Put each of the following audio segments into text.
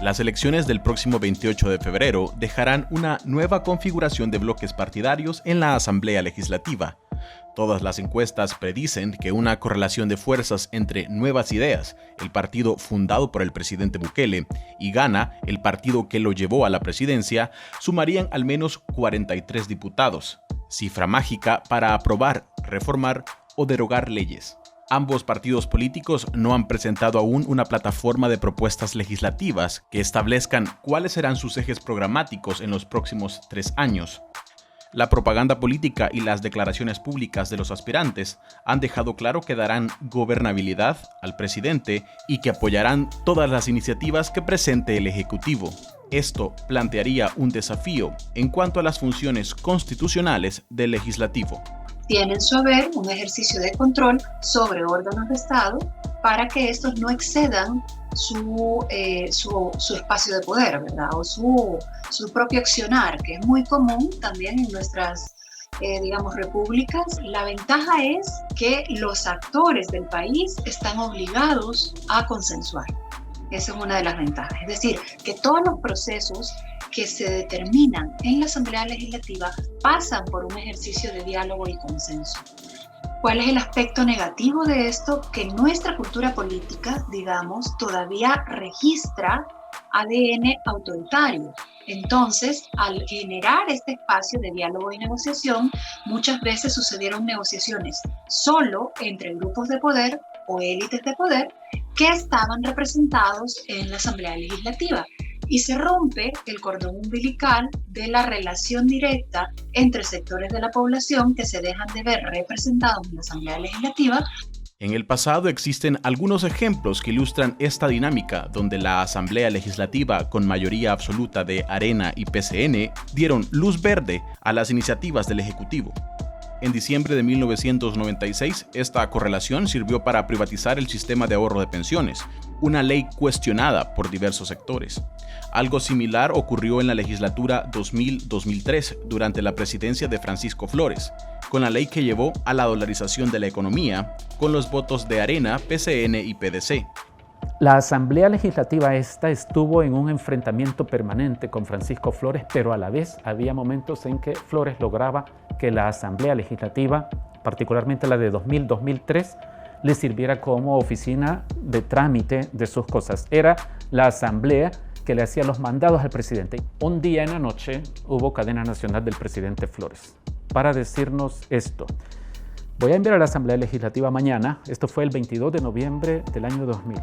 Las elecciones del próximo 28 de febrero dejarán una nueva configuración de bloques partidarios en la Asamblea Legislativa. Todas las encuestas predicen que una correlación de fuerzas entre Nuevas Ideas, el partido fundado por el presidente Bukele, y Gana, el partido que lo llevó a la presidencia, sumarían al menos 43 diputados, cifra mágica para aprobar, reformar o derogar leyes. Ambos partidos políticos no han presentado aún una plataforma de propuestas legislativas que establezcan cuáles serán sus ejes programáticos en los próximos 3 años. La propaganda política y las declaraciones públicas de los aspirantes han dejado claro que darán gobernabilidad al presidente y que apoyarán todas las iniciativas que presente el Ejecutivo. Esto plantearía un desafío en cuanto a las funciones constitucionales del Legislativo. Tienen su haber un ejercicio de control sobre órganos de Estado para que estos no excedan su espacio de poder, ¿verdad? O su propio accionar, que es muy común también en nuestras, repúblicas. La ventaja es que los actores del país están obligados a consensuar. Esa es una de las ventajas. Es decir, que todos los procesos que se determinan en la Asamblea Legislativa pasan por un ejercicio de diálogo y consenso. ¿Cuál es el aspecto negativo de esto? Que nuestra cultura política, todavía registra ADN autoritario. Entonces, al generar este espacio de diálogo y negociación, muchas veces sucedieron negociaciones solo entre grupos de poder o élites de poder que estaban representados en la Asamblea Legislativa. Y se rompe el cordón umbilical de la relación directa entre sectores de la población que se dejan de ver representados en la Asamblea Legislativa. En el pasado existen algunos ejemplos que ilustran esta dinámica, donde la Asamblea Legislativa, con mayoría absoluta de Arena y PCN, dieron luz verde a las iniciativas del Ejecutivo. En diciembre de 1996, esta correlación sirvió para privatizar el sistema de ahorro de pensiones, una ley cuestionada por diversos sectores. Algo similar ocurrió en la legislatura 2000-2003 durante la presidencia de Francisco Flores, con la ley que llevó a la dolarización de la economía, con los votos de Arena, PCN y PDC. La Asamblea Legislativa estuvo en un enfrentamiento permanente con Francisco Flores, pero a la vez había momentos en que Flores lograba que la Asamblea Legislativa, particularmente la de 2000-2003, le sirviera como oficina de trámite de sus cosas. Era la Asamblea que le hacía los mandados al presidente. Un día en la noche hubo cadena nacional del presidente Flores para decirnos esto. Voy a enviar a la Asamblea Legislativa mañana, esto fue el 22 de noviembre del año 2000.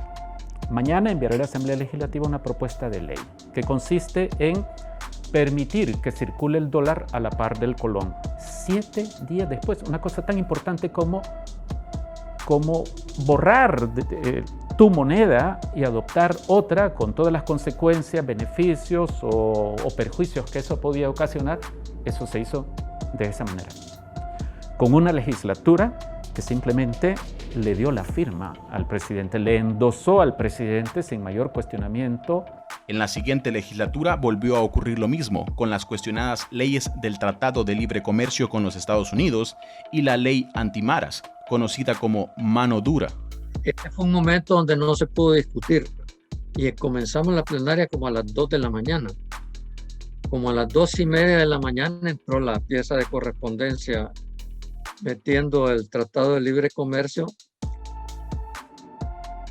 Mañana enviaré a la Asamblea Legislativa una propuesta de ley que consiste en permitir que circule el dólar a la par del colón. 7 días después, una cosa tan importante como borrar tu moneda y adoptar otra con todas las consecuencias, beneficios o perjuicios que eso podía ocasionar, eso se hizo de esa manera. Con una legislatura que simplemente le dio la firma al presidente, le endosó al presidente sin mayor cuestionamiento. En la siguiente legislatura volvió a ocurrir lo mismo, con las cuestionadas leyes del Tratado de Libre Comercio con los Estados Unidos y la ley antimaras, conocida como mano dura. Este fue un momento donde no se pudo discutir y comenzamos la plenaria como a las 2 de la mañana. Como a las 2:30 de la mañana entró la pieza de correspondencia metiendo el Tratado de Libre Comercio.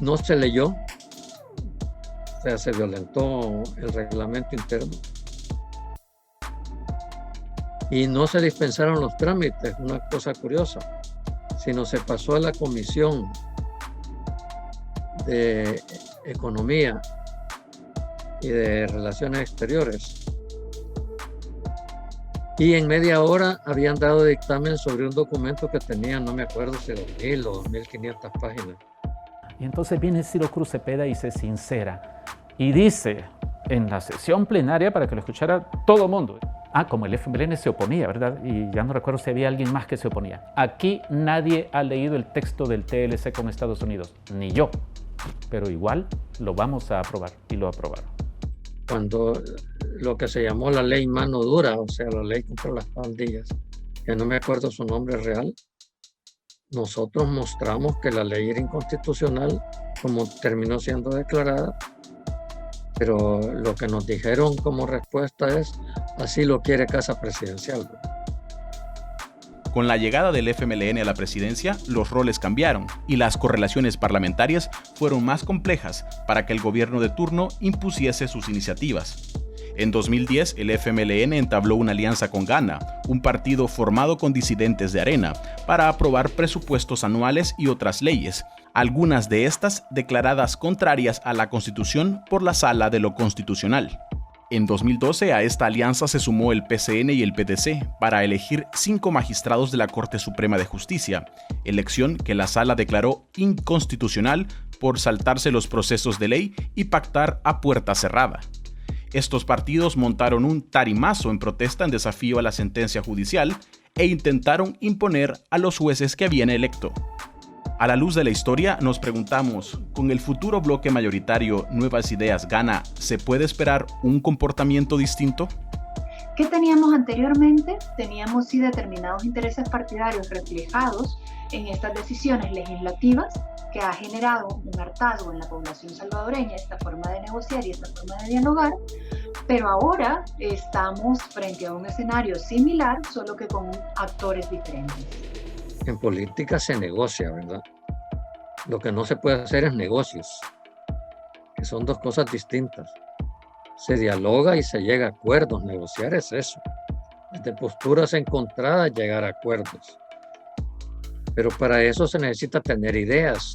No se leyó, o sea, se violentó el reglamento interno y no se dispensaron los trámites, una cosa curiosa, sino se pasó a la comisión de Economía y de Relaciones Exteriores. Y en media hora habían dado dictamen sobre un documento que tenía, no me acuerdo si 2.000 o 2.500 páginas. Y entonces viene Ciro Cruz Cepeda y se sincera y dice en la sesión plenaria, para que lo escuchara todo el mundo, como el FMLN se oponía, ¿verdad? Y ya no recuerdo si había alguien más que se oponía. Aquí nadie ha leído el texto del TLC con Estados Unidos, ni yo, pero igual lo vamos a aprobar, y lo aprobaron. Cuando lo que se llamó la ley mano dura, o sea, la ley contra las pandillas, que no me acuerdo su nombre real, nosotros mostramos que la ley era inconstitucional, como terminó siendo declarada, pero lo que nos dijeron como respuesta es, así lo quiere Casa Presidencial. Con la llegada del FMLN a la presidencia, los roles cambiaron y las correlaciones parlamentarias fueron más complejas para que el gobierno de turno impusiese sus iniciativas. En 2010, el FMLN entabló una alianza con Gana, un partido formado con disidentes de Arena, para aprobar presupuestos anuales y otras leyes, algunas de estas declaradas contrarias a la Constitución por la Sala de lo Constitucional. En 2012 a esta alianza se sumó el PCN y el PTC para elegir 5 magistrados de la Corte Suprema de Justicia, elección que la Sala declaró inconstitucional por saltarse los procesos de ley y pactar a puerta cerrada. Estos partidos montaron un tarimazo en protesta en desafío a la sentencia judicial e intentaron imponer a los jueces que habían electo. A la luz de la historia, nos preguntamos, ¿con el futuro bloque mayoritario Nuevas Ideas Gana, se puede esperar un comportamiento distinto? ¿Qué teníamos anteriormente? Teníamos sí determinados intereses partidarios reflejados en estas decisiones legislativas que ha generado un hartazgo en la población salvadoreña, esta forma de negociar y esta forma de dialogar, pero ahora estamos frente a un escenario similar, solo que con actores diferentes. En política se negocia, ¿verdad? Lo que no se puede hacer es negocios, que son dos cosas distintas. Se dialoga y se llega a acuerdos. Negociar es eso. Desde posturas encontradas llegar a acuerdos. Pero para eso se necesita tener ideas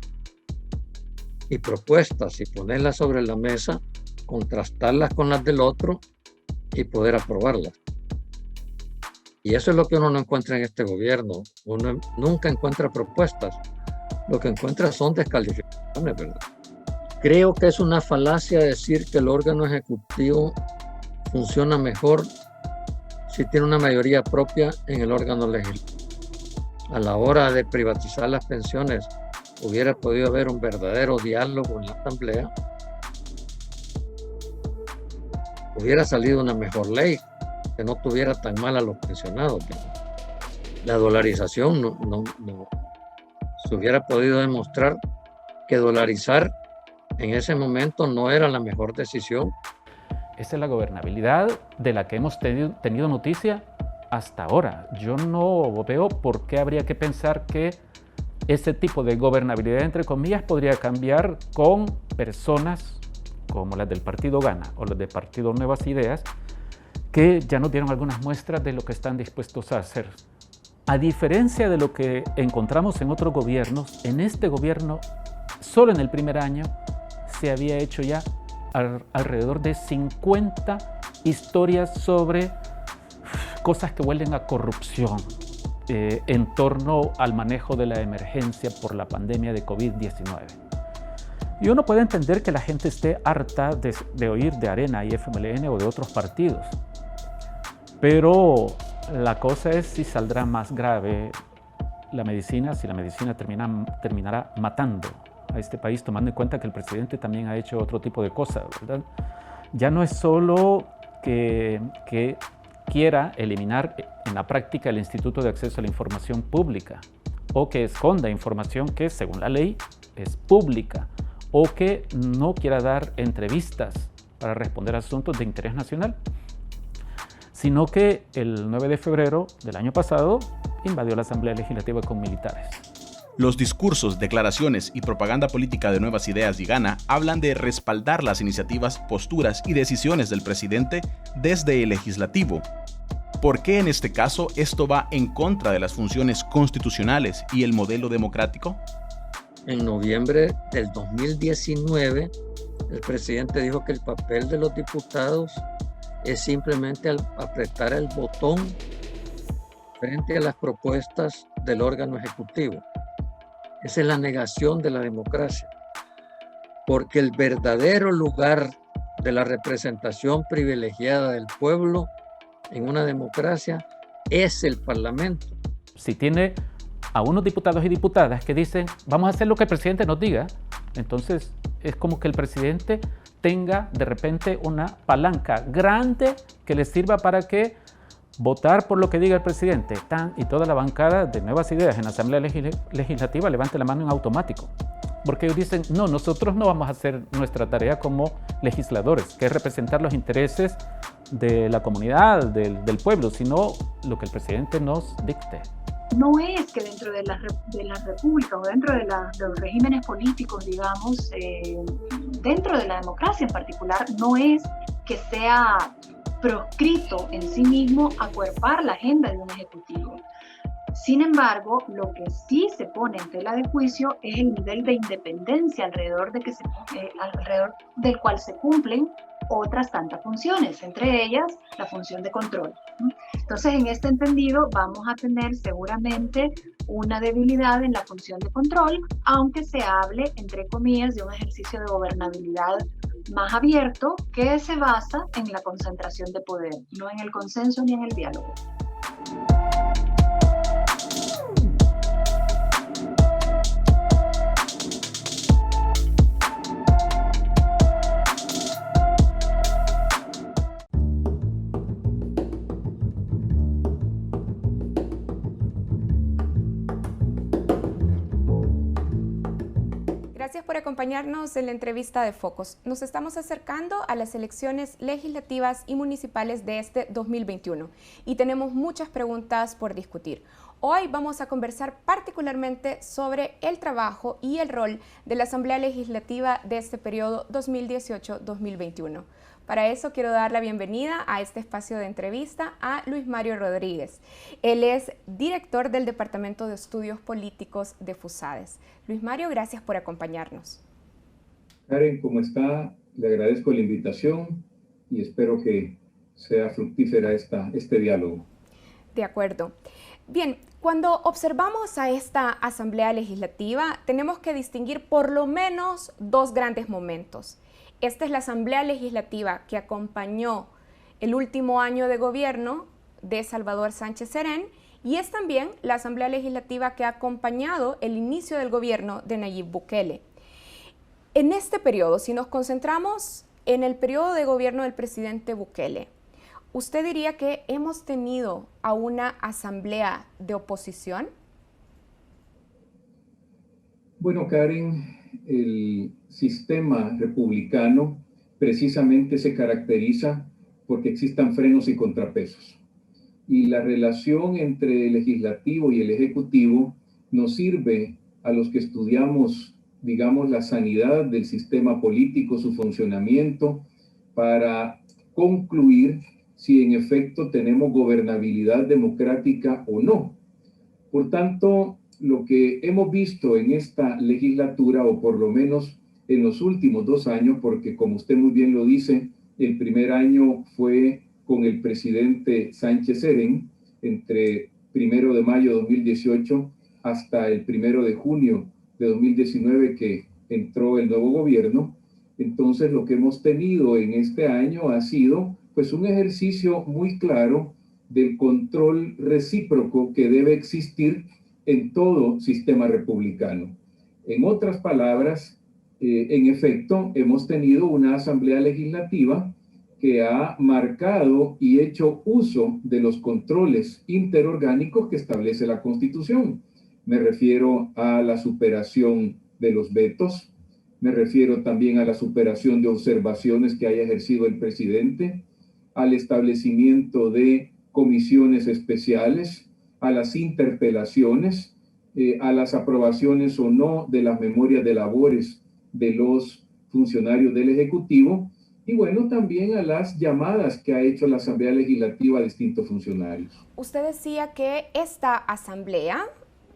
y propuestas y ponerlas sobre la mesa, contrastarlas con las del otro y poder aprobarlas. Y eso es lo que uno no encuentra en este gobierno. Uno nunca encuentra propuestas. Lo que encuentra son descalificaciones, ¿verdad? Creo que es una falacia decir que el órgano ejecutivo funciona mejor si tiene una mayoría propia en el órgano legislativo. A la hora de privatizar las pensiones, hubiera podido haber un verdadero diálogo en la Asamblea. Hubiera salido una mejor ley que no tuviera tan mal a los pensionados. La dolarización no se hubiera podido demostrar que dolarizar en ese momento no era la mejor decisión. Esa es la gobernabilidad de la que hemos tenido noticia hasta ahora. Yo no veo por qué habría que pensar que ese tipo de gobernabilidad, entre comillas, podría cambiar con personas como las del Partido Gana o las del Partido Nuevas Ideas, que ya nos dieron algunas muestras de lo que están dispuestos a hacer. A diferencia de lo que encontramos en otros gobiernos, en este gobierno, solo en el primer año, se había hecho ya alrededor de 50 historias sobre cosas que huelen a corrupción en torno al manejo de la emergencia por la pandemia de COVID-19. Y uno puede entender que la gente esté harta de oír de Arena y FMLN o de otros partidos. Pero la cosa es si saldrá más grave la medicina, si la medicina terminará matando a este país, tomando en cuenta que el presidente también ha hecho otro tipo de cosas, ¿verdad? Ya no es solo que quiera eliminar en la práctica el Instituto de Acceso a la Información Pública, o que esconda información que, según la ley, es pública, o que no quiera dar entrevistas para responder a asuntos de interés nacional, sino que el 9 de febrero del año pasado invadió la Asamblea Legislativa con militares. Los discursos, declaraciones y propaganda política de Nuevas Ideas y Gana hablan de respaldar las iniciativas, posturas y decisiones del presidente desde el legislativo. ¿Por qué en este caso esto va en contra de las funciones constitucionales y el modelo democrático? En noviembre del 2019, el presidente dijo que el papel de los diputados es simplemente apretar el botón frente a las propuestas del órgano ejecutivo. Esa es la negación de la democracia, porque el verdadero lugar de la representación privilegiada del pueblo en una democracia es el Parlamento. Si tiene a unos diputados y diputadas que dicen vamos a hacer lo que el presidente nos diga, entonces es como que el presidente tenga de repente una palanca grande que le sirva para que votar por lo que diga el presidente, y toda la bancada de Nuevas Ideas en la Asamblea Legislativa levante la mano en automático. Porque ellos dicen, no, nosotros no vamos a hacer nuestra tarea como legisladores, que es representar los intereses de la comunidad, del pueblo, sino lo que el presidente nos dicte. No es que dentro de la república o dentro de los regímenes políticos, digamos, dentro de la democracia en particular, no es que sea proscrito en sí mismo acuerpar la agenda de un ejecutivo. Sin embargo, lo que sí se pone en tela de juicio es el nivel de independencia alrededor del cual se cumplen otras tantas funciones, entre ellas la función de control. Entonces, en este entendido, vamos a tener seguramente una debilidad en la función de control, aunque se hable, entre comillas, de un ejercicio de gobernabilidad más abierto que se basa en la concentración de poder, no en el consenso ni en el diálogo. Gracias por acompañarnos en la entrevista de Focos. Nos estamos acercando a las elecciones legislativas y municipales de este 2021 y tenemos muchas preguntas por discutir. Hoy vamos a conversar particularmente sobre el trabajo y el rol de la Asamblea Legislativa de este periodo 2018-2021. Para eso quiero dar la bienvenida a este espacio de entrevista a Luis Mario Rodríguez. Él es director del Departamento de Estudios Políticos de FUSADES. Luis Mario, gracias por acompañarnos. Karen, ¿cómo está? Le agradezco la invitación y espero que sea fructífera este diálogo. De acuerdo. Bien, cuando observamos a esta Asamblea Legislativa, tenemos que distinguir por lo menos dos grandes momentos. Esta es la Asamblea Legislativa que acompañó el último año de gobierno de Salvador Sánchez Serén y es también la Asamblea Legislativa que ha acompañado el inicio del gobierno de Nayib Bukele. En este periodo, si nos concentramos en el periodo de gobierno del presidente Bukele, ¿usted diría que hemos tenido a una asamblea de oposición? Bueno, Karen, el sistema republicano precisamente se caracteriza porque existan frenos y contrapesos. Y la relación entre el legislativo y el ejecutivo nos sirve a los que estudiamos, digamos, la sanidad del sistema político, su funcionamiento, para concluir si en efecto tenemos gobernabilidad democrática o no. Por tanto, lo que hemos visto en esta legislatura, o por lo menos en los últimos 2 años, porque como usted muy bien lo dice, el primer año fue con el presidente Sánchez Serén, entre 1 de mayo de 2018 hasta el 1 de junio de 2019 que entró el nuevo gobierno. Entonces lo que hemos tenido en este año ha sido pues un ejercicio muy claro del control recíproco que debe existir en todo sistema republicano. En otras palabras, en efecto, hemos tenido una asamblea legislativa que ha marcado y hecho uso de los controles interorgánicos que establece la Constitución. Me refiero a la superación de los vetos, me refiero también a la superación de observaciones que haya ejercido el presidente, al establecimiento de comisiones especiales, a las interpelaciones, a las aprobaciones o no de las memorias de labores de los funcionarios del Ejecutivo y bueno, también a las llamadas que ha hecho la Asamblea Legislativa a distintos funcionarios. Usted decía que esta Asamblea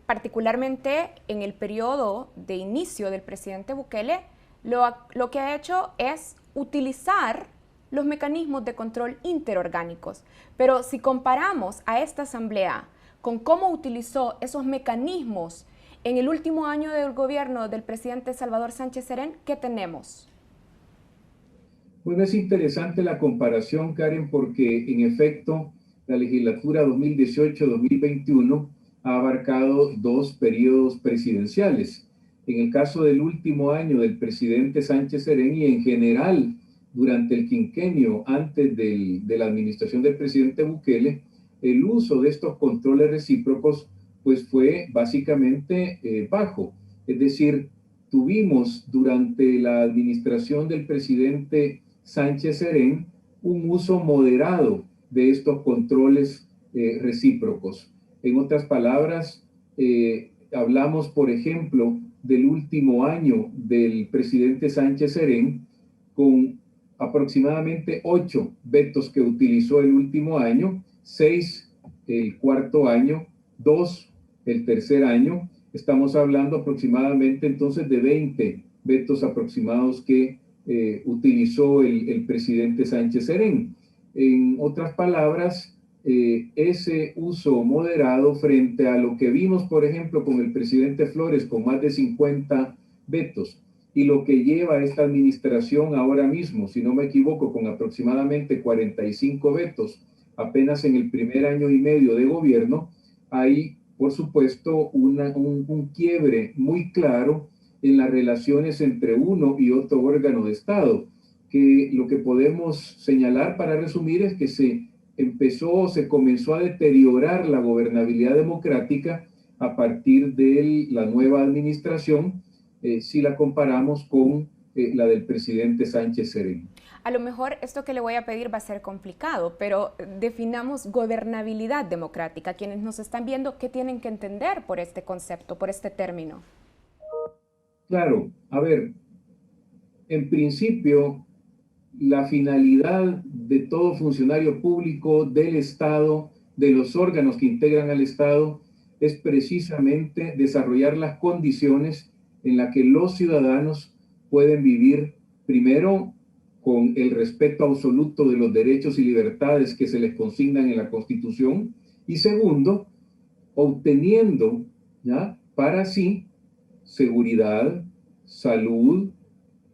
particularmente en el periodo de inicio del presidente Bukele, lo que ha hecho es utilizar los mecanismos de control interorgánicos. Pero si comparamos a esta asamblea con cómo utilizó esos mecanismos en el último año del gobierno del presidente Salvador Sánchez Serén, ¿qué tenemos? Bueno, es interesante la comparación, Karen, porque en efecto la legislatura 2018-2021 ha abarcado 2 periodos presidenciales. En el caso del último año del presidente Sánchez Serén y en general durante el quinquenio antes de la administración del presidente Bukele, el uso de estos controles recíprocos pues fue básicamente bajo. Es decir, tuvimos durante la administración del presidente Sánchez Serén un uso moderado de estos controles recíprocos. En otras palabras, hablamos, por ejemplo, del último año del presidente Sánchez Serén, con aproximadamente 8 vetos que utilizó el último año, 6 el cuarto año, 2 el tercer año. Estamos hablando aproximadamente entonces de 20 vetos aproximados que utilizó el presidente Sánchez Serén. En otras palabras, ese uso moderado frente a lo que vimos, por ejemplo, con el presidente Flores, con más de 50 vetos, y lo que lleva esta administración ahora mismo, si no me equivoco, con aproximadamente 45 vetos, apenas en el primer año y medio de gobierno, hay, por supuesto, un quiebre muy claro en las relaciones entre uno y otro órgano de Estado, que lo que podemos señalar para resumir es que se comenzó a deteriorar la gobernabilidad democrática a partir de la nueva administración, si la comparamos con la del presidente Sánchez Serén. A lo mejor esto que le voy a pedir va a ser complicado, pero definamos gobernabilidad democrática. Quienes nos están viendo, ¿qué tienen que entender por este concepto, por este término? Claro, a ver, en principio, la finalidad de todo funcionario público, del Estado, de los órganos que integran al Estado, es precisamente desarrollar las condiciones en las que los ciudadanos pueden vivir, primero, con el respeto absoluto de los derechos y libertades que se les consignan en la Constitución, y segundo, obteniendo, ¿ya?, para sí seguridad, salud,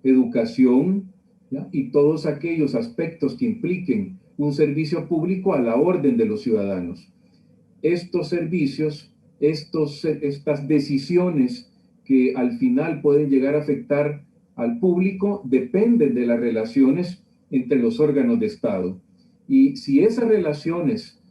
educación, ¿ya?, y todos aquellos aspectos que impliquen un servicio público a la orden de los ciudadanos. Estos servicios, estas decisiones que al final pueden llegar a afectar al público dependen de las relaciones entre los órganos de Estado. Y si esas relaciones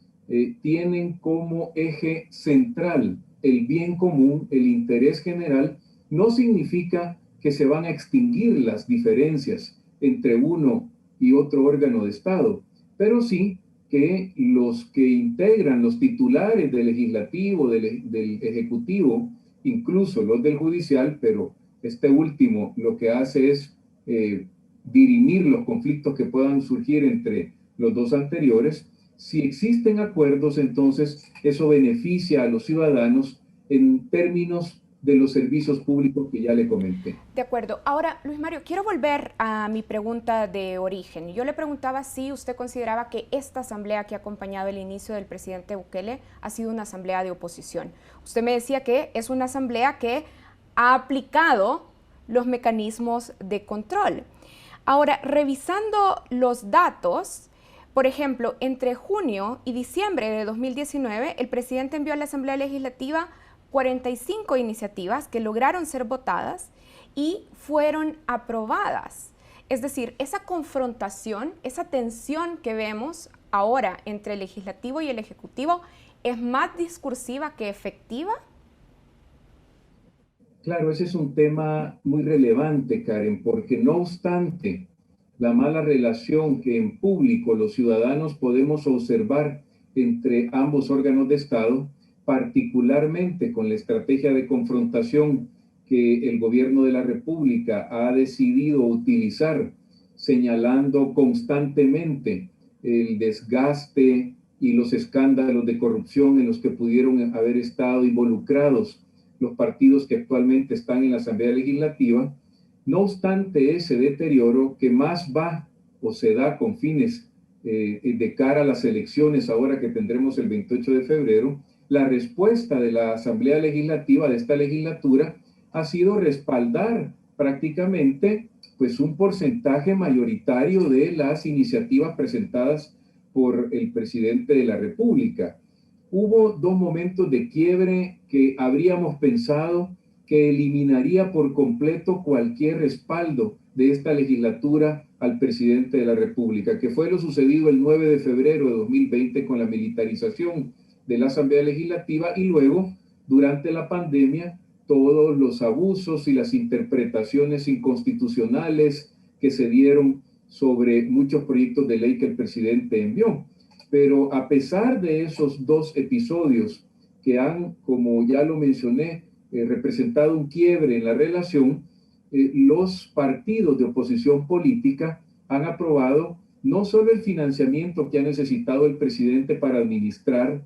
tienen como eje central el bien común, el interés general, no significa que se van a extinguir las diferencias entre uno y otro órgano de Estado, pero sí que los que integran, los titulares del legislativo, del ejecutivo, incluso los del judicial, pero este último lo que hace es dirimir los conflictos que puedan surgir entre los dos anteriores. Si existen acuerdos, entonces eso beneficia a los ciudadanos en términos de los servicios públicos que ya le comenté. De acuerdo. Ahora, Luis Mario, quiero volver a mi pregunta de origen. Yo le preguntaba si usted consideraba que esta asamblea que ha acompañado el inicio del presidente Bukele ha sido una asamblea de oposición. Usted me decía que es una asamblea que ha aplicado los mecanismos de control. Ahora, revisando los datos, por ejemplo, entre junio y diciembre de 2019, el presidente envió a la Asamblea Legislativa 45 iniciativas que lograron ser votadas y fueron aprobadas. Es decir, esa confrontación, esa tensión que vemos ahora entre el Legislativo y el Ejecutivo, ¿es más discursiva que efectiva? Claro, ese es un tema muy relevante, Karen, porque no obstante la mala relación que en público los ciudadanos podemos observar entre ambos órganos de Estado, particularmente con la estrategia de confrontación que el gobierno de la República ha decidido utilizar, señalando constantemente el desgaste y los escándalos de corrupción en los que pudieron haber estado involucrados los partidos que actualmente están en la Asamblea Legislativa. No obstante ese deterioro que más va o se da con fines de cara a las elecciones ahora que tendremos el 28 de febrero, la respuesta de la Asamblea Legislativa de esta legislatura ha sido respaldar prácticamente pues un porcentaje mayoritario de las iniciativas presentadas por el presidente de la República. Hubo dos momentos de quiebre que habríamos pensado que eliminaría por completo cualquier respaldo de esta legislatura al presidente de la República, que fue lo sucedido el 9 de febrero de 2020 con la militarización de la Asamblea Legislativa y luego, durante la pandemia, todos los abusos y las interpretaciones inconstitucionales que se dieron sobre muchos proyectos de ley que el presidente envió. Pero a pesar de esos dos episodios que han, como ya lo mencioné, representado un quiebre en la relación, los partidos de oposición política han aprobado no solo el financiamiento que ha necesitado el presidente para administrar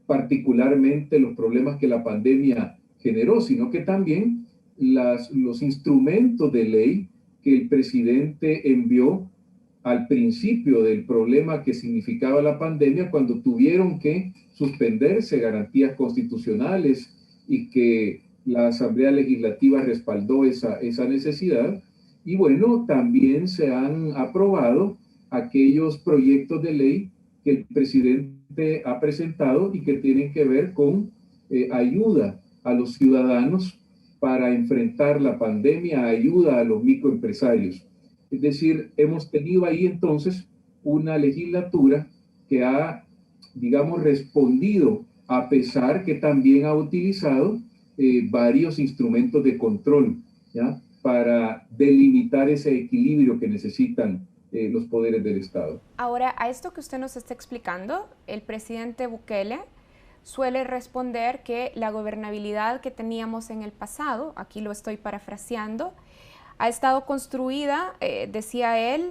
particularmente los problemas que la pandemia generó, sino que también los instrumentos de ley que el presidente envió al principio del problema que significaba la pandemia, cuando tuvieron que suspenderse garantías constitucionales y que la Asamblea Legislativa respaldó esa necesidad. Y bueno, también se han aprobado aquellos proyectos de ley que el presidente ha presentado y que tienen que ver con ayuda a los ciudadanos para enfrentar la pandemia, ayuda a los microempresarios. Es decir, hemos tenido ahí entonces una legislatura que ha, digamos, respondido, a pesar que también ha utilizado varios instrumentos de control, ¿ya?, para delimitar ese equilibrio que necesitan los poderes del Estado. Ahora, a esto que usted nos está explicando, el presidente Bukele suele responder que la gobernabilidad que teníamos en el pasado, aquí lo estoy parafraseando, ha estado construida, decía él,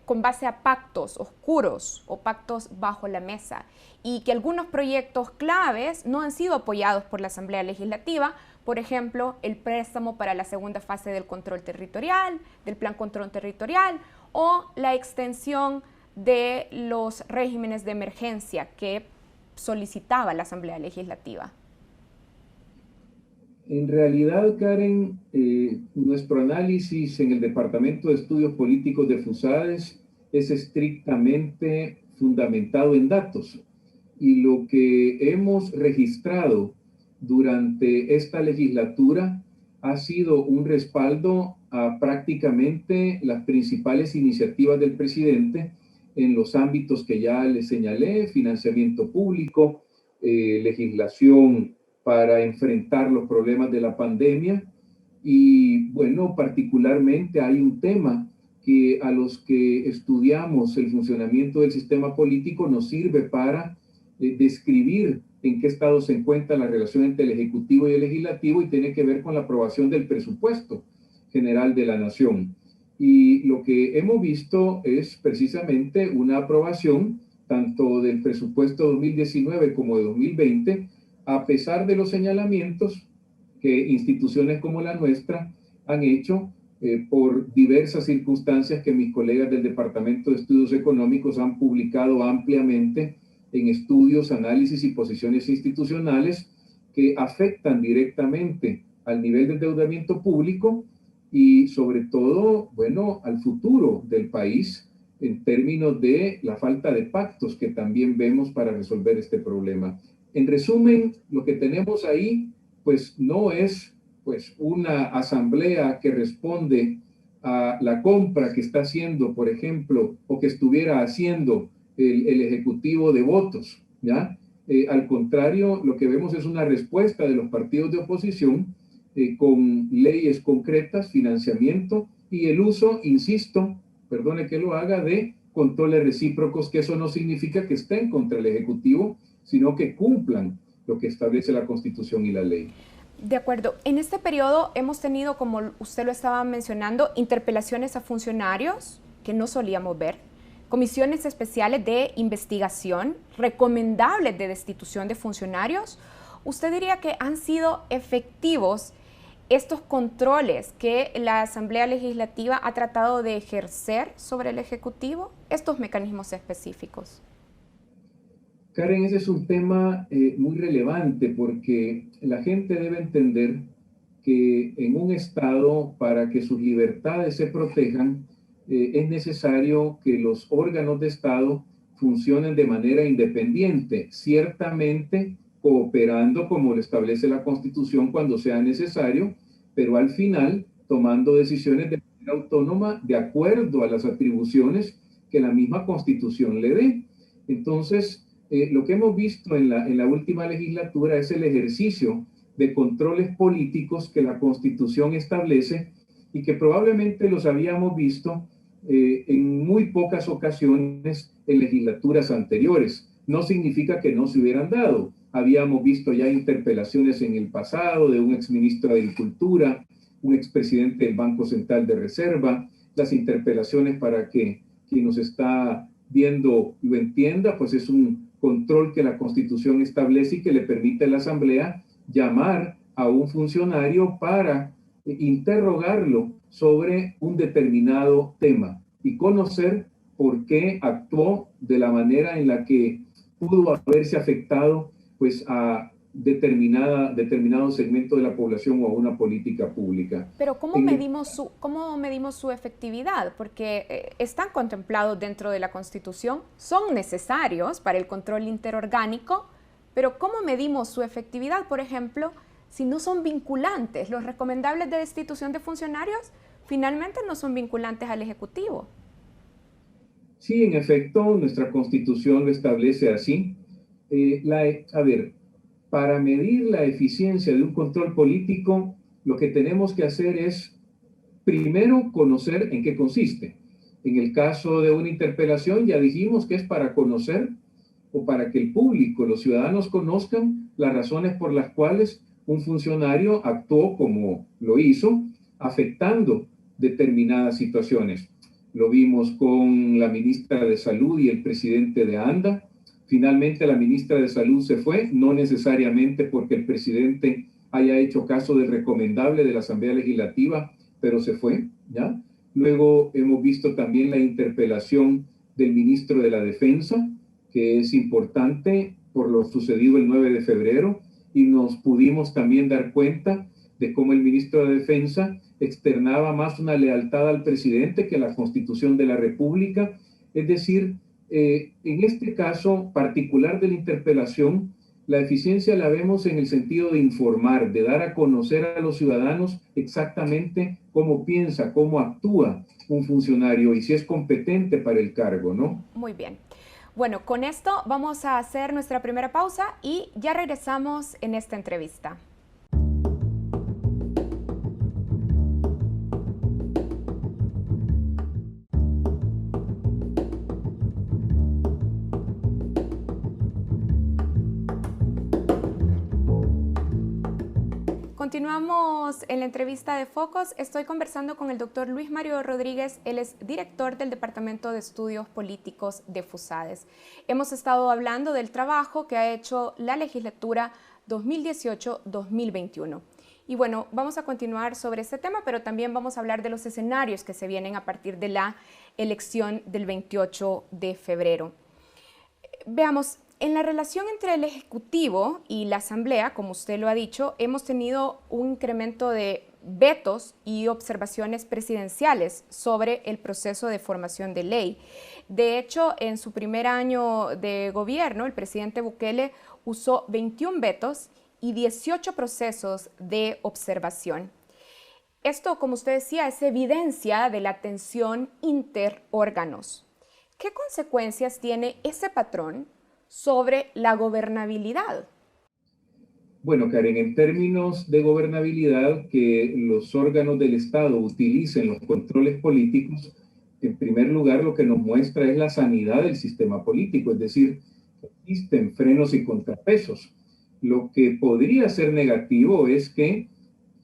con base a pactos oscuros o pactos bajo la mesa, y que algunos proyectos claves no han sido apoyados por la Asamblea Legislativa, por ejemplo, el préstamo para la segunda fase del control territorial, del Plan Control Territorial, o la extensión de los regímenes de emergencia que solicitaba la Asamblea Legislativa. En realidad, Karen, nuestro análisis en el Departamento de Estudios Políticos de FUSADES es estrictamente fundamentado en datos. Y lo que hemos registrado durante esta legislatura ha sido un respaldo a prácticamente las principales iniciativas del presidente en los ámbitos que ya les señalé: financiamiento público, legislación para enfrentar los problemas de la pandemia. Y bueno, particularmente hay un tema que a los que estudiamos el funcionamiento del sistema político nos sirve para describir en qué estado se encuentra la relación entre el Ejecutivo y el Legislativo, y tiene que ver con la aprobación del presupuesto general de la Nación. Y lo que hemos visto es precisamente una aprobación tanto del presupuesto 2019 como de 2020, a pesar de los señalamientos que instituciones como la nuestra han hecho por diversas circunstancias que mis colegas del Departamento de Estudios Económicos han publicado ampliamente en estudios, análisis y posiciones institucionales que afectan directamente al nivel de endeudamiento público y sobre todo, bueno, al futuro del país en términos de la falta de pactos que también vemos para resolver este problema. En resumen, lo que tenemos ahí, pues no es pues una asamblea que responde a la compra que está haciendo, por ejemplo, o que estuviera haciendo el Ejecutivo de votos, ¿ya? Al contrario, lo que vemos es una respuesta de los partidos de oposición con leyes concretas, financiamiento y el uso, insisto, perdone que lo haga, de controles recíprocos, que eso no significa que estén contra el Ejecutivo, sino que cumplan lo que establece la Constitución y la ley. De acuerdo. En este periodo hemos tenido, como usted lo estaba mencionando, interpelaciones a funcionarios que no solíamos ver, comisiones especiales de investigación, recomendables de destitución de funcionarios. ¿Usted diría que han sido efectivos estos controles que la Asamblea Legislativa ha tratado de ejercer sobre el Ejecutivo, estos mecanismos específicos? Karen, ese es un tema muy relevante porque la gente debe entender que en un Estado, para que sus libertades se protejan, es necesario que los órganos de Estado funcionen de manera independiente, ciertamente cooperando como lo establece la Constitución cuando sea necesario, pero al final tomando decisiones de manera autónoma de acuerdo a las atribuciones que la misma Constitución le dé. Entonces, lo que hemos visto en la última legislatura es el ejercicio de controles políticos que la Constitución establece y que probablemente los habíamos visto en muy pocas ocasiones en legislaturas anteriores. No significa que no se hubieran dado. Habíamos visto ya interpelaciones en el pasado de un exministro de Agricultura, un expresidente del Banco Central de Reserva, las interpelaciones para que quien nos está viendo lo entienda, pues es un control que la Constitución establece y que le permite a la Asamblea llamar a un funcionario para interrogarlo sobre un determinado tema y conocer por qué actuó de la manera en la que pudo haberse afectado pues a determinado segmento de la población o a una política pública. Pero ¿cómo medimos su efectividad? Porque están contemplados dentro de la Constitución, son necesarios para el control interorgánico, pero ¿cómo medimos su efectividad, por ejemplo, si no son vinculantes? Los recomendables de destitución de funcionarios finalmente no son vinculantes al Ejecutivo. Sí, en efecto, nuestra Constitución lo establece así. Para medir la eficiencia de un control político, lo que tenemos que hacer es, primero, conocer en qué consiste. En el caso de una interpelación, ya dijimos que es para conocer o para que el público, los ciudadanos conozcan las razones por las cuales un funcionario actuó como lo hizo, afectando determinadas situaciones. Lo vimos con la ministra de Salud y el presidente de ANDA. Finalmente la ministra de Salud se fue, no necesariamente porque el presidente haya hecho caso del recomendable de la Asamblea Legislativa, pero se fue, ¿ya? Luego hemos visto también la interpelación del ministro de la Defensa, que es importante por lo sucedido el 9 de febrero, y nos pudimos también dar cuenta de cómo el ministro de Defensa externaba más una lealtad al presidente que a la Constitución de la República. Es decir, en este caso particular de la interpelación, la eficiencia la vemos en el sentido de informar, de dar a conocer a los ciudadanos exactamente cómo piensa, cómo actúa un funcionario y si es competente para el cargo, ¿no? Muy bien. Bueno, con esto vamos a hacer nuestra primera pausa y ya regresamos en esta entrevista. Continuamos en la entrevista de Focos. Estoy conversando con el doctor Luis Mario Rodríguez. Él es director del Departamento de Estudios Políticos de FUSADES. Hemos estado hablando del trabajo que ha hecho la legislatura 2018-2021. Y bueno, vamos a continuar sobre este tema, pero también vamos a hablar de los escenarios que se vienen a partir de la elección del 28 de febrero. Veamos. En la relación entre el Ejecutivo y la Asamblea, como usted lo ha dicho, hemos tenido un incremento de vetos y observaciones presidenciales sobre el proceso de formación de ley. De hecho, en su primer año de gobierno, el presidente Bukele usó 21 vetos y 18 procesos de observación. Esto, como usted decía, es evidencia de la tensión interórganos. ¿Qué consecuencias tiene ese patrón sobre la gobernabilidad? Bueno, Karen, en términos de gobernabilidad, que los órganos del Estado utilicen los controles políticos, en primer lugar lo que nos muestra es la sanidad del sistema político, es decir, existen frenos y contrapesos. Lo que podría ser negativo es que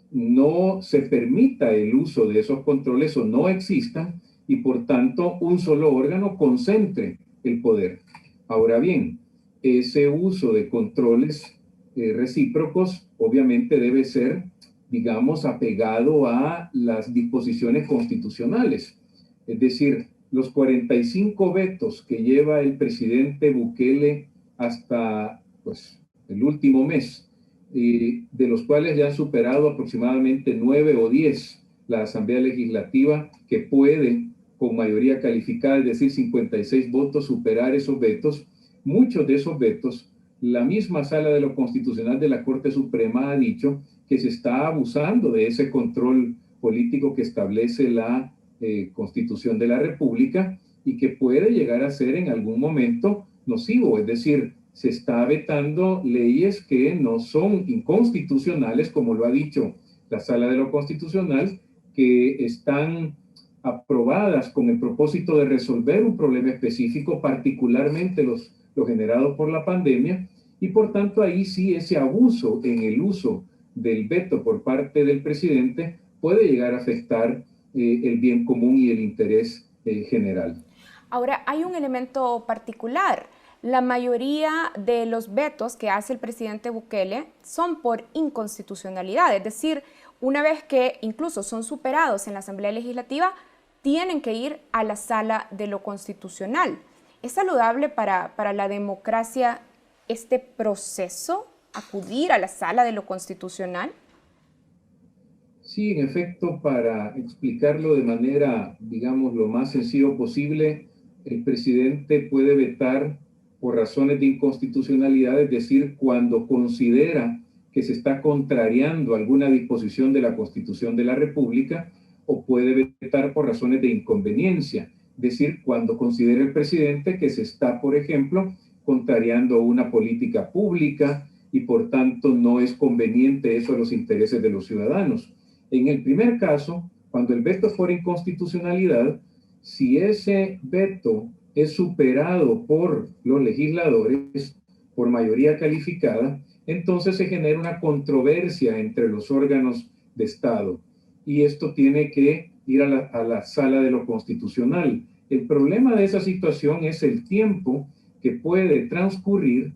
no se permita el uso de esos controles o no existan y por tanto un solo órgano concentre el poder. Ahora bien, ese uso de controles recíprocos obviamente debe ser, digamos, apegado a las disposiciones constitucionales. Es decir, los 45 vetos que lleva el presidente Bukele hasta pues, el último mes, de los cuales ya han superado aproximadamente 9 o 10 la Asamblea Legislativa, que puede, con mayoría calificada, es decir, 56 votos, superar esos vetos. Muchos de esos vetos, la misma Sala de lo Constitucional de la Corte Suprema ha dicho que se está abusando de ese control político que establece la Constitución de la República y que puede llegar a ser en algún momento nocivo, es decir, se está vetando leyes que no son inconstitucionales, como lo ha dicho la Sala de lo Constitucional, que están aprobadas con el propósito de resolver un problema específico, particularmente los generados por la pandemia, y por tanto ahí sí ese abuso en el uso del veto por parte del presidente puede llegar a afectar el bien común y el interés general. Ahora, hay un elemento particular. La mayoría de los vetos que hace el presidente Bukele son por inconstitucionalidad, es decir, una vez que incluso son superados en la Asamblea Legislativa, tienen que ir a la Sala de lo Constitucional. ¿Es saludable para la democracia este proceso, acudir a la Sala de lo Constitucional? Sí, en efecto, para explicarlo de manera, digamos, lo más sencillo posible, el presidente puede vetar por razones de inconstitucionalidad, es decir, cuando considera que se está contrariando alguna disposición de la Constitución de la República, o puede vetar por razones de inconveniencia, es decir, cuando considera el presidente que se está, por ejemplo, contrariando una política pública y por tanto no es conveniente eso a los intereses de los ciudadanos. En el primer caso, cuando el veto es por inconstitucionalidad, si ese veto es superado por los legisladores por mayoría calificada, entonces se genera una controversia entre los órganos de Estado y esto tiene que ir a la Sala de lo Constitucional. El problema de esa situación es el tiempo que puede transcurrir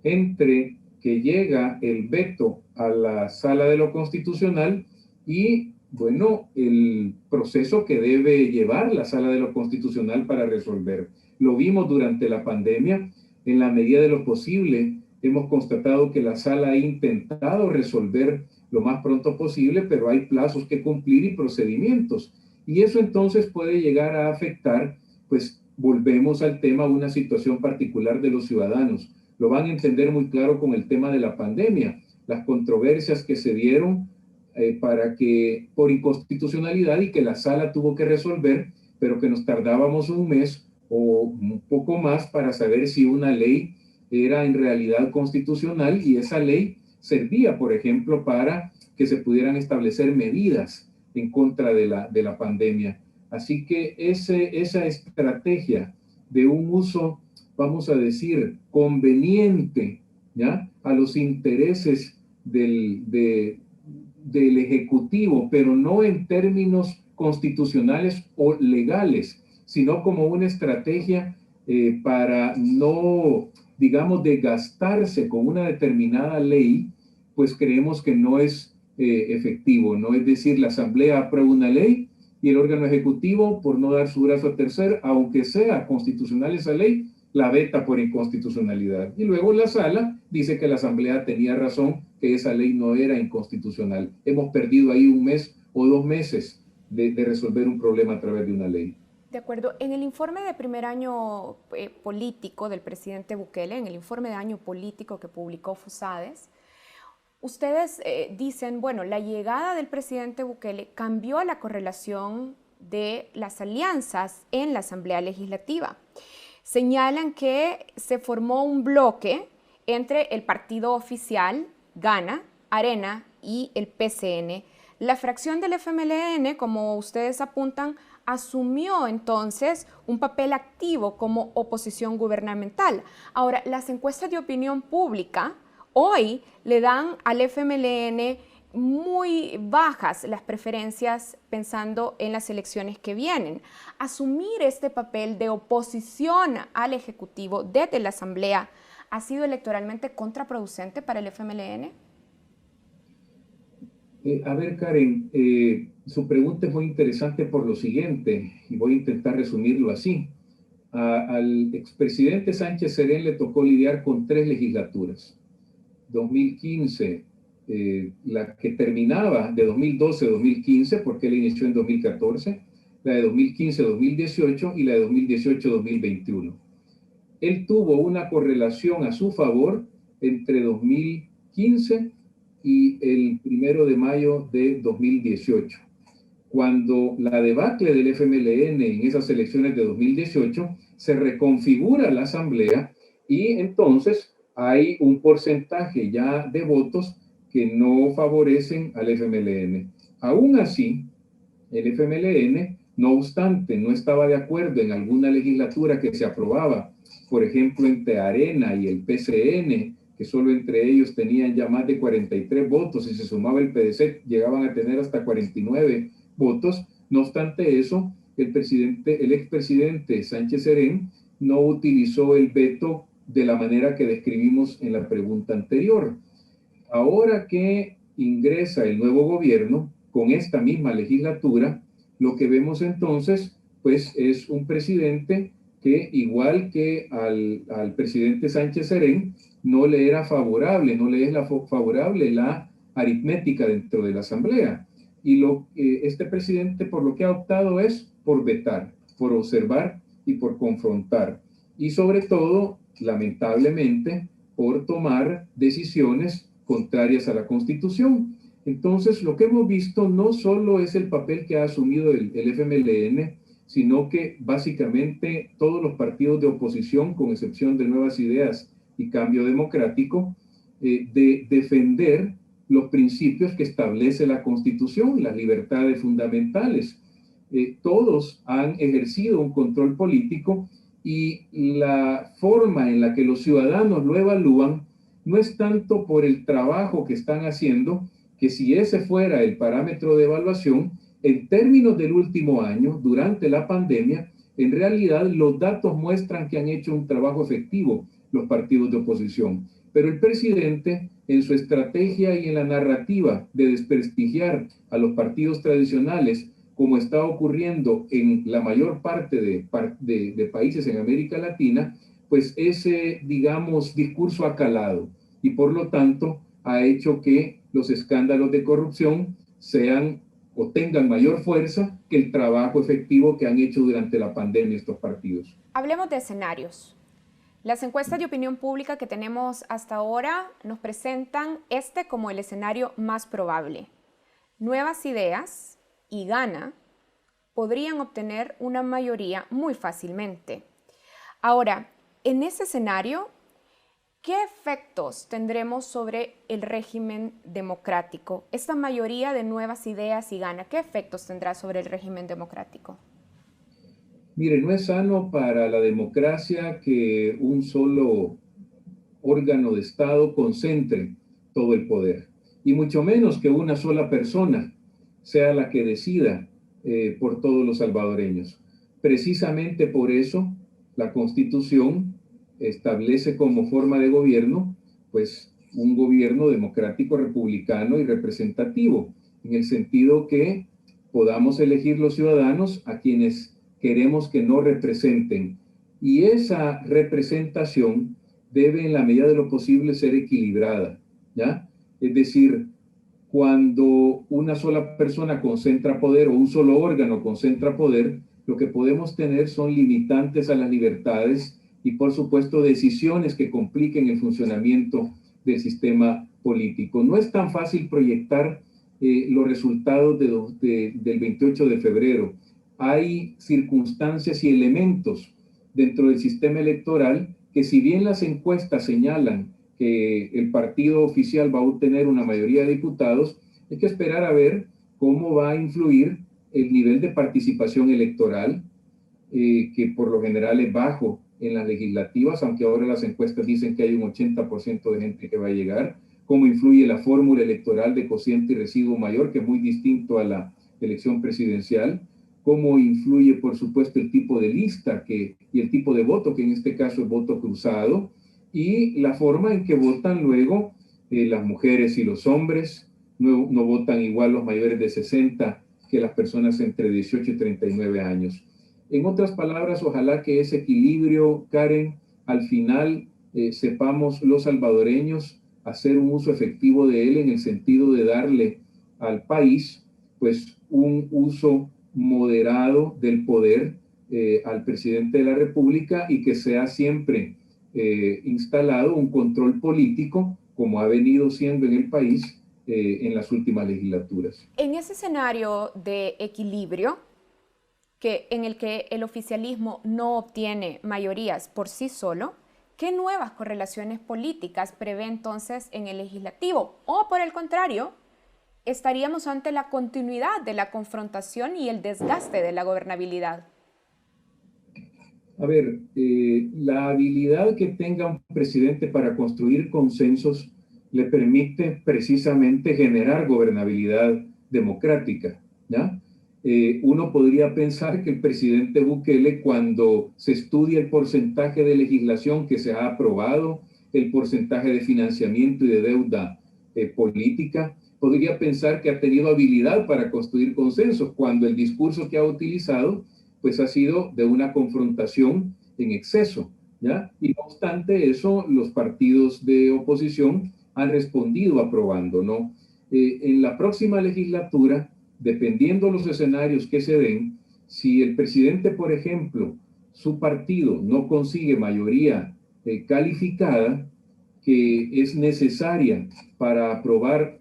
entre que llega el veto a la Sala de lo Constitucional y, bueno, el proceso que debe llevar la Sala de lo Constitucional para resolver. Lo vimos durante la pandemia, en la medida de lo posible, hemos constatado que la Sala ha intentado resolver lo más pronto posible, pero hay plazos que cumplir y procedimientos. Y eso entonces puede llegar a afectar, pues volvemos al tema, una situación particular de los ciudadanos. Lo van a entender muy claro con el tema de la pandemia, las controversias que se dieron para que, por inconstitucionalidad y que la Sala tuvo que resolver, pero que nos tardábamos un mes o un poco más para saber si una ley era en realidad constitucional y esa ley servía, por ejemplo, para que se pudieran establecer medidas en contra de la pandemia. Así que esa estrategia de un uso, vamos a decir, conveniente, ¿ya?, a los intereses del Ejecutivo, pero no en términos constitucionales o legales, sino como una estrategia para no, digamos, desgastarse con una determinada ley, pues creemos que no es efectivo, ¿no? Es decir, la Asamblea aprueba una ley y el órgano ejecutivo, por no dar su brazo a torcer, aunque sea constitucional esa ley, la veta por inconstitucionalidad. Y luego la Sala dice que la Asamblea tenía razón, que esa ley no era inconstitucional. Hemos perdido ahí un mes o 2 meses de resolver un problema a través de una ley. De acuerdo. En el informe de primer año político del presidente Bukele, en el informe de año político que publicó FUSADES, ustedes dicen, bueno, la llegada del presidente Bukele cambió la correlación de las alianzas en la Asamblea Legislativa. Señalan que se formó un bloque entre el partido oficial, Gana, Arena y el PCN. La fracción del FMLN, como ustedes apuntan, asumió entonces un papel activo como oposición gubernamental. Ahora, las encuestas de opinión pública hoy le dan al FMLN muy bajas las preferencias pensando en las elecciones que vienen. Asumir este papel de oposición al Ejecutivo desde la Asamblea ha sido electoralmente contraproducente para el FMLN. A ver, Karen, su pregunta es muy interesante por lo siguiente, y voy a intentar resumirlo así. Al expresidente Sánchez Serén le tocó lidiar con 3 legislaturas. 2015, la que terminaba de 2012-2015, porque él inició en 2014, la de 2015-2018 y la de 2018-2021. Él tuvo una correlación a su favor entre 2015 y el 1 de mayo de 2018. Cuando la debacle del FMLN en esas elecciones de 2018, se reconfigura la Asamblea y entonces hay un porcentaje ya de votos que no favorecen al FMLN. Aún así, el FMLN, no obstante, no estaba de acuerdo en alguna legislatura que se aprobaba, por ejemplo, entre Arena y el PCN, que solo entre ellos tenían ya más de 43 votos, y se sumaba el PDC, llegaban a tener hasta 49 votos. No obstante eso, el expresidente Sánchez Serén no utilizó el veto de la manera que describimos en la pregunta anterior. Ahora que ingresa el nuevo gobierno con esta misma legislatura, lo que vemos entonces, pues, es un presidente que, igual que al presidente Sánchez Serén, no le era favorable, no le es favorable la aritmética dentro de la Asamblea. Y este presidente por lo que ha optado es por vetar, por observar y por confrontar. Y sobre todo, lamentablemente, por tomar decisiones contrarias a la Constitución. Entonces, lo que hemos visto no solo es el papel que ha asumido el FMLN, sino que básicamente todos los partidos de oposición, con excepción de Nuevas Ideas y Cambio Democrático, de defender los principios que establece la Constitución, las libertades fundamentales. Todos han ejercido un control político y la forma en la que los ciudadanos lo evalúan no es tanto por el trabajo que están haciendo, que si ese fuera el parámetro de evaluación, en términos del último año, durante la pandemia, en realidad los datos muestran que han hecho un trabajo efectivo los partidos de oposición. Pero el presidente, en su estrategia y en la narrativa de desprestigiar a los partidos tradicionales, como está ocurriendo en la mayor parte de países en América Latina, pues ese, digamos, discurso ha calado y por lo tanto ha hecho que los escándalos de corrupción sean o tengan mayor fuerza que el trabajo efectivo que han hecho durante la pandemia estos partidos. Hablemos de escenarios. Las encuestas de opinión pública que tenemos hasta ahora nos presentan este como el escenario más probable. Nuevas Ideas y Gana podrían obtener una mayoría muy fácilmente. Ahora, en ese escenario, ¿qué efectos tendremos sobre el régimen democrático? Esta mayoría de Nuevas Ideas y Gana, ¿qué efectos tendrá sobre el régimen democrático? Mire, no es sano para la democracia que un solo órgano de Estado concentre todo el poder, y mucho menos que una sola persona sea la que decida por todos los salvadoreños. Precisamente por eso, la Constitución establece como forma de gobierno, pues, un gobierno democrático, republicano y representativo, en el sentido que podamos elegir los ciudadanos a quienes queremos que nos representen. Y esa representación debe, en la medida de lo posible, ser equilibrada, ¿ya? Es decir, cuando una sola persona concentra poder o un solo órgano concentra poder, lo que podemos tener son limitantes a las libertades y, por supuesto, decisiones que compliquen el funcionamiento del sistema político. No es tan fácil proyectar los resultados del 28 de febrero. Hay circunstancias y elementos dentro del sistema electoral que, si bien las encuestas señalan que el partido oficial va a obtener una mayoría de diputados, hay que esperar a ver cómo va a influir el nivel de participación electoral, que por lo general es bajo en las legislativas, aunque ahora las encuestas dicen que hay un 80% de gente que va a llegar. cómo influye la fórmula electoral de cociente y residuo mayor, que es muy distinto a la elección presidencial, cómo influye, por supuesto, el tipo de lista y el tipo de voto, que en este caso es voto cruzado, y la forma en que votan luego las mujeres y los hombres. No votan igual los mayores de 60 que las personas entre 18 y 39 años. En otras palabras, ojalá que ese equilibrio, Karen, al final sepamos los salvadoreños hacer un uso efectivo de él en el sentido de darle al país pues un uso moderado del poder al presidente de la República, y que sea siempre instalado un control político, como ha venido siendo en el país en las últimas legislaturas. En ese escenario de equilibrio, en el que el oficialismo no obtiene mayorías por sí solo, ¿qué nuevas correlaciones políticas prevé entonces en el legislativo? O por el contrario, estaríamos ante la continuidad de la confrontación y el desgaste de la gobernabilidad. A ver, la habilidad que tenga un presidente para construir consensos le permite precisamente generar gobernabilidad democrática, ¿ya? Uno podría pensar que el presidente Bukele, cuando se estudia el porcentaje de legislación que se ha aprobado, el porcentaje de financiamiento y de deuda política, podría pensar que ha tenido habilidad para construir consensos, cuando el discurso que ha utilizado pues ha sido de una confrontación en exceso, ¿ya? Y no obstante eso, los partidos de oposición han respondido aprobando, ¿no? En la próxima legislatura, dependiendo de los escenarios que se den, si el presidente, por ejemplo, su partido no consigue mayoría calificada, que es necesaria para aprobar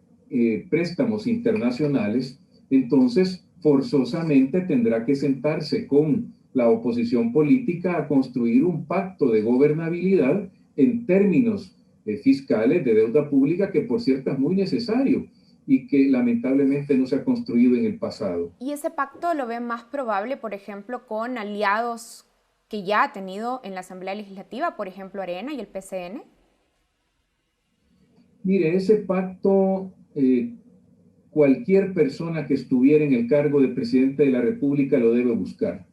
préstamos internacionales, entonces forzosamente tendrá que sentarse con la oposición política a construir un pacto de gobernabilidad en términos fiscales de deuda pública, que por cierto es muy necesario y que lamentablemente no se ha construido en el pasado. ¿Y ese pacto lo ve más probable, por ejemplo, con aliados que ya ha tenido en la Asamblea Legislativa, por ejemplo, Arena y el PCN? Mire, ese pacto, cualquier persona que estuviera en el cargo de presidente de la República lo debe buscar.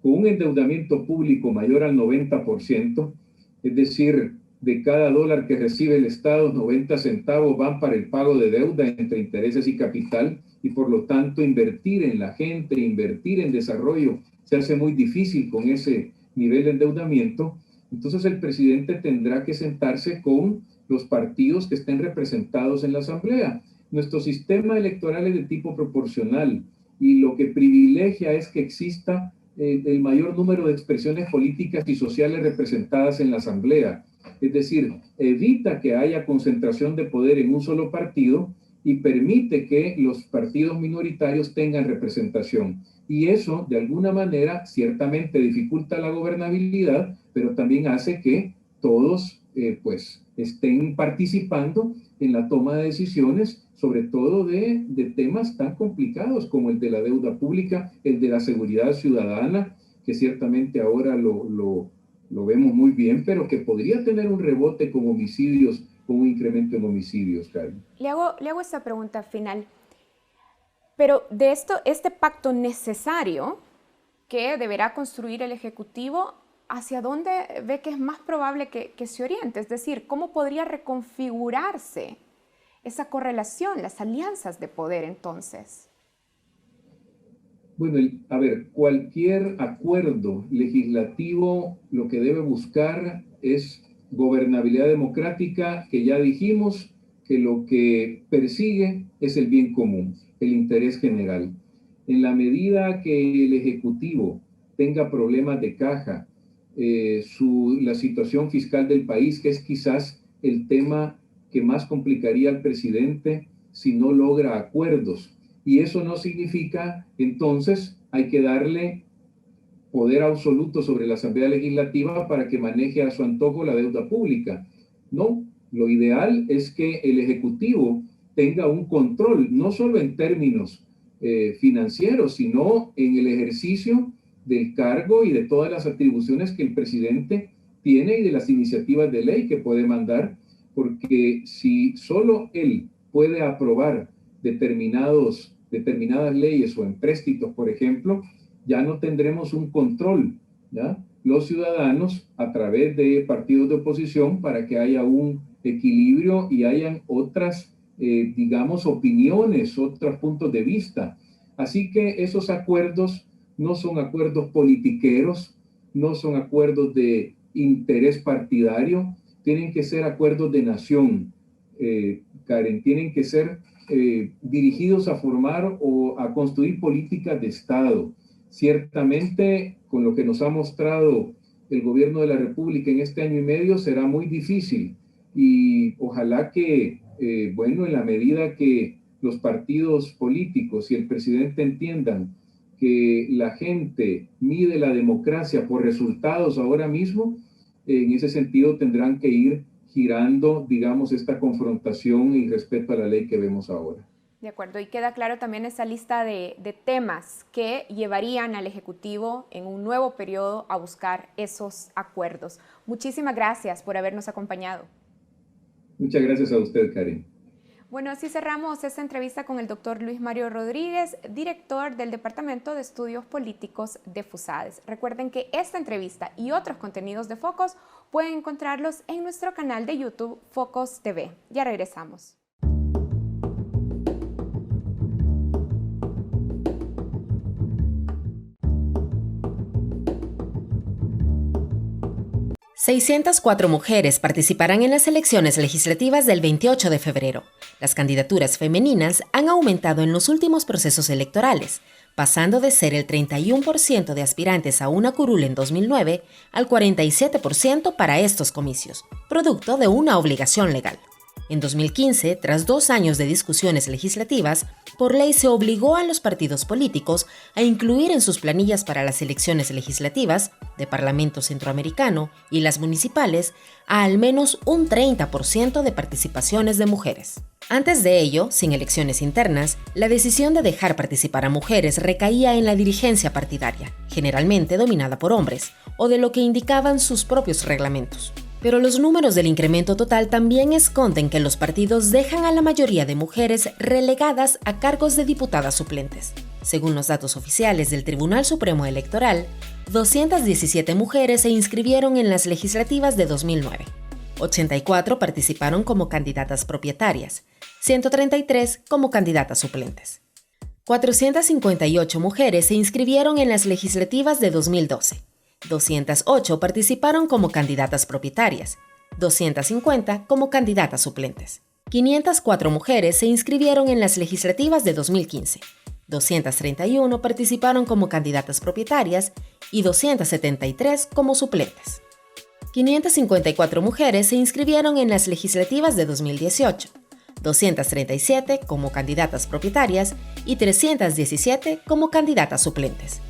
Con un endeudamiento público mayor al 90%, es decir, de cada dólar que recibe el Estado, 90 centavos van para el pago de deuda entre intereses y capital, y por lo tanto invertir en la gente, invertir en desarrollo, se hace muy difícil con ese nivel de endeudamiento. Entonces el presidente tendrá que sentarse con los partidos que estén representados en la Asamblea. Nuestro sistema electoral es de tipo proporcional, y lo que privilegia es que exista el mayor número de expresiones políticas y sociales representadas en la Asamblea. Es decir, evita que haya concentración de poder en un solo partido y permite que los partidos minoritarios tengan representación. Y eso, de alguna manera, ciertamente dificulta la gobernabilidad, pero también hace que todos pues estén participando en la toma de decisiones, sobre todo de temas tan complicados como el de la deuda pública, el de la seguridad ciudadana, que ciertamente ahora lo vemos muy bien, pero que podría tener un rebote con homicidios, con un incremento en homicidios, Karen. Le hago esta pregunta final. Pero de este pacto necesario que deberá construir el Ejecutivo, ¿hacia dónde ve que es más probable que se oriente? Es decir, ¿cómo podría reconfigurarse esa correlación, las alianzas de poder entonces? Bueno, a ver, cualquier acuerdo legislativo lo que debe buscar es gobernabilidad democrática, que ya dijimos que lo que persigue es el bien común, el interés general. En la medida que el Ejecutivo tenga problemas de caja, la situación fiscal del país, que es quizás el tema que más complicaría al presidente si no logra acuerdos. Y eso no significa, entonces, hay que darle poder absoluto sobre la Asamblea Legislativa para que maneje a su antojo la deuda pública. No, lo ideal es que el Ejecutivo tenga un control, no solo en términos financieros, sino en el ejercicio del cargo y de todas las atribuciones que el presidente tiene y de las iniciativas de ley que puede mandar, porque si solo él puede aprobar determinadas leyes o empréstitos, por ejemplo, ya no tendremos un control, ¿ya? Los ciudadanos a través de partidos de oposición para que haya un equilibrio y hayan otras, digamos, opiniones, otros puntos de vista. Así que esos acuerdos no son acuerdos politiqueros, no son acuerdos de interés partidario, tienen que ser acuerdos de nación, Karen, tienen que ser dirigidos a formar o a construir políticas de Estado. Ciertamente, con lo que nos ha mostrado el gobierno de la República en este año y medio, será muy difícil. Y ojalá que, bueno, en la medida que los partidos políticos y el presidente entiendan que la gente mide la democracia por resultados ahora mismo, en ese sentido tendrán que ir girando, digamos, esta confrontación y respeto a la ley que vemos ahora. De acuerdo, y queda claro también esa lista de temas que llevarían al Ejecutivo en un nuevo periodo a buscar esos acuerdos. Muchísimas gracias por habernos acompañado. Muchas gracias a usted, Karen. Bueno, así cerramos esta entrevista con el doctor Luis Mario Rodríguez, director del Departamento de Estudios Políticos de FUSADES. Recuerden que esta entrevista y otros contenidos de Focos pueden encontrarlos en nuestro canal de YouTube Focos TV. Ya regresamos. ...604 mujeres participarán en las elecciones legislativas del 28 de febrero. Las candidaturas femeninas han aumentado en los últimos procesos electorales, pasando de ser el 31% de aspirantes a una curul en 2009 al 47% para estos comicios, producto de una obligación legal. En 2015, tras 2 años de discusiones legislativas, por ley se obligó a los partidos políticos a incluir en sus planillas para las elecciones legislativas, de Parlamento Centroamericano y las municipales, a al menos un 30% de participaciones de mujeres. Antes de ello, sin elecciones internas, la decisión de dejar participar a mujeres recaía en la dirigencia partidaria, generalmente dominada por hombres, o de lo que indicaban sus propios reglamentos. Pero los números del incremento total también esconden que los partidos dejan a la mayoría de mujeres relegadas a cargos de diputadas suplentes. Según los datos oficiales del Tribunal Supremo Electoral, 217 mujeres se inscribieron en las legislativas de 2009. 84 participaron como candidatas propietarias, 133 como candidatas suplentes. 458 mujeres se inscribieron en las legislativas de 2012. 208 participaron como candidatas propietarias, 250 como candidatas suplentes. 504 mujeres se inscribieron en las legislativas de 2015, 231 participaron como candidatas propietarias y 273 como suplentes. 554 mujeres se inscribieron en las legislativas de 2018, 237 como candidatas propietarias y 317 como candidatas suplentes.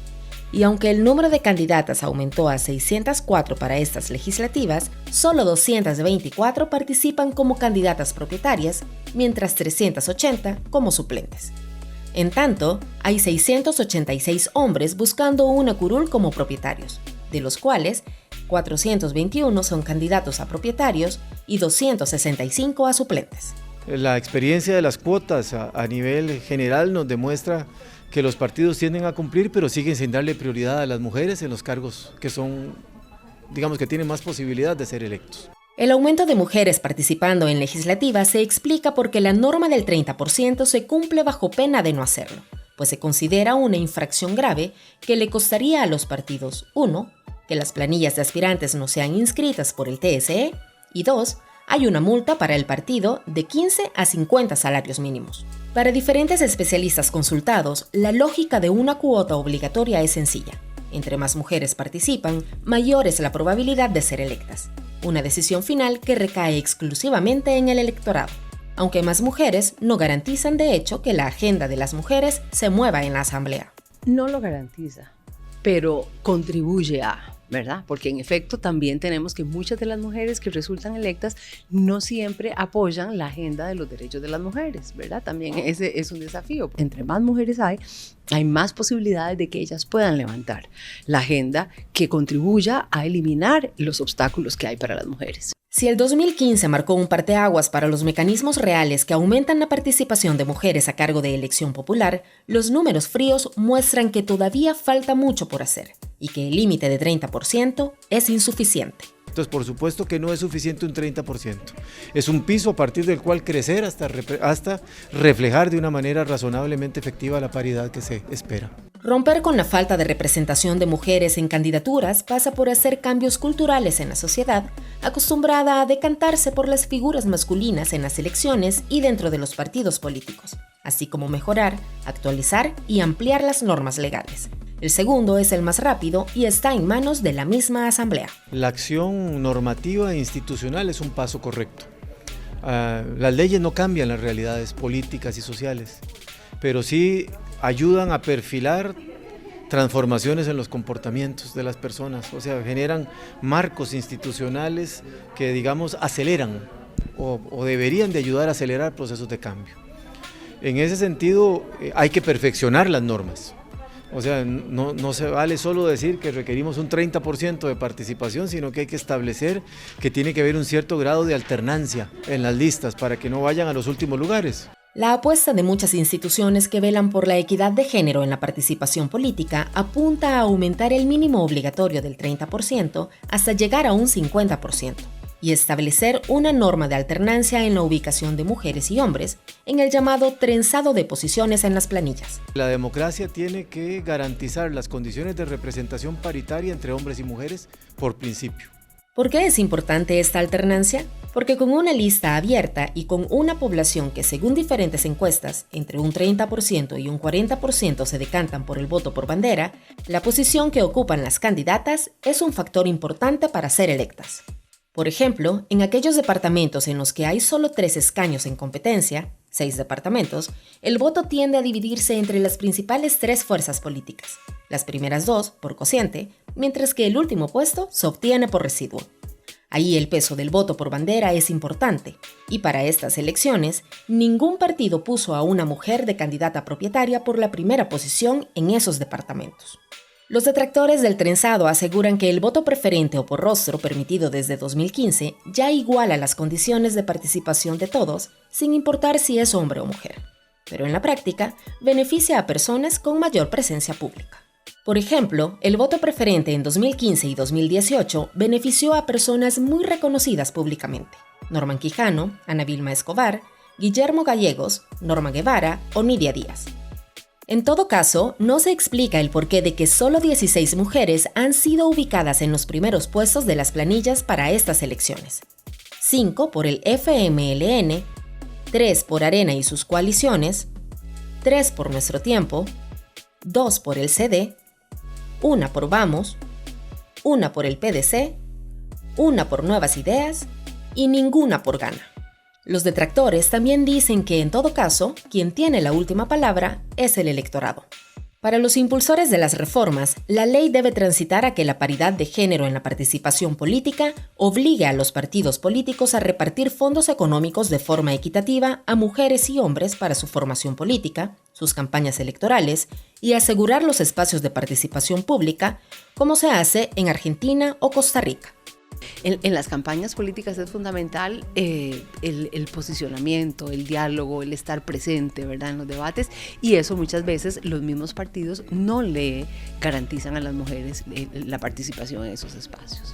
Y aunque el número de candidatas aumentó a 604 para estas legislativas, solo 224 participan como candidatas propietarias, mientras 380 como suplentes. En tanto, hay 686 hombres buscando una curul como propietarios, de los cuales 421 son candidatos a propietarios y 265 a suplentes. La experiencia de las cuotas a nivel general nos demuestra que los partidos tienden a cumplir, pero siguen sin darle prioridad a las mujeres en los cargos que son, digamos, que tienen más posibilidad de ser electos. El aumento de mujeres participando en legislativas se explica porque la norma del 30% se cumple bajo pena de no hacerlo, pues se considera una infracción grave que le costaría a los partidos, 1, que las planillas de aspirantes no sean inscritas por el TSE, y 2, hay una multa para el partido de 15 a 50 salarios mínimos. Para diferentes especialistas consultados, la lógica de una cuota obligatoria es sencilla. Entre más mujeres participan, mayor es la probabilidad de ser electas. Una decisión final que recae exclusivamente en el electorado. Aunque más mujeres no garantizan de hecho que la agenda de las mujeres se mueva en la Asamblea. No lo garantiza, pero contribuye a. ¿verdad? Porque en efecto también tenemos que muchas de las mujeres que resultan electas no siempre apoyan la agenda de los derechos de las mujeres, ¿verdad? También ese es un desafío. Entre más mujeres hay más posibilidades de que ellas puedan levantar la agenda que contribuya a eliminar los obstáculos que hay para las mujeres. Si el 2015 marcó un parteaguas para los mecanismos reales que aumentan la participación de mujeres a cargo de elección popular, los números fríos muestran que todavía falta mucho por hacer y que el límite de 30% es insuficiente. Entonces, por supuesto que no es suficiente un 30%. Es un piso a partir del cual crecer hasta reflejar de una manera razonablemente efectiva la paridad que se espera. Romper con la falta de representación de mujeres en candidaturas pasa por hacer cambios culturales en la sociedad, acostumbrada a decantarse por las figuras masculinas en las elecciones y dentro de los partidos políticos, así como mejorar, actualizar y ampliar las normas legales. El segundo es el más rápido y está en manos de la misma Asamblea. La acción normativa e institucional es un paso correcto. Las leyes no cambian las realidades políticas y sociales, pero sí ayudan a perfilar transformaciones en los comportamientos de las personas, o sea, generan marcos institucionales que, digamos, aceleran o deberían de ayudar a acelerar procesos de cambio. En ese sentido, hay que perfeccionar las normas. O sea, no se vale solo decir que requerimos un 30% de participación, sino que hay que establecer que tiene que haber un cierto grado de alternancia en las listas para que no vayan a los últimos lugares. La apuesta de muchas instituciones que velan por la equidad de género en la participación política apunta a aumentar el mínimo obligatorio del 30% hasta llegar a un 50%. Y establecer una norma de alternancia en la ubicación de mujeres y hombres en el llamado trenzado de posiciones en las planillas. La democracia tiene que garantizar las condiciones de representación paritaria entre hombres y mujeres por principio. ¿Por qué es importante esta alternancia? Porque con una lista abierta y con una población que según diferentes encuestas, entre un 30% y un 40% se decantan por el voto por bandera, la posición que ocupan las candidatas es un factor importante para ser electas. Por ejemplo, en aquellos departamentos en los que hay solo 3 escaños en competencia, 6 departamentos, el voto tiende a dividirse entre las principales 3 fuerzas políticas, las primeras 2 por cociente, mientras que el último puesto se obtiene por residuo. Ahí el peso del voto por bandera es importante, y para estas elecciones, ningún partido puso a una mujer de candidata propietaria por la primera posición en esos departamentos. Los detractores del trenzado aseguran que el voto preferente o por rostro permitido desde 2015 ya iguala las condiciones de participación de todos, sin importar si es hombre o mujer. Pero en la práctica, beneficia a personas con mayor presencia pública. Por ejemplo, el voto preferente en 2015 y 2018 benefició a personas muy reconocidas públicamente: Norman Quijano, Ana Vilma Escobar, Guillermo Gallegos, Norma Guevara o Nidia Díaz. En todo caso, no se explica el porqué de que solo 16 mujeres han sido ubicadas en los primeros puestos de las planillas para estas elecciones. 5 por el FMLN, 3 por Arena y sus coaliciones, 3 por Nuestro Tiempo, 2 por el CD, 1 por Vamos, 1 por el PDC, 1 por Nuevas Ideas y ninguna por Gana. Los detractores también dicen que, en todo caso, quien tiene la última palabra es el electorado. Para los impulsores de las reformas, la ley debe transitar a que la paridad de género en la participación política obligue a los partidos políticos a repartir fondos económicos de forma equitativa a mujeres y hombres para su formación política, sus campañas electorales y asegurar los espacios de participación pública, como se hace en Argentina o Costa Rica. En las campañas políticas es fundamental el posicionamiento, el diálogo, el estar presente, ¿verdad?, en los debates, y eso muchas veces los mismos partidos no le garantizan a las mujeres la participación en esos espacios.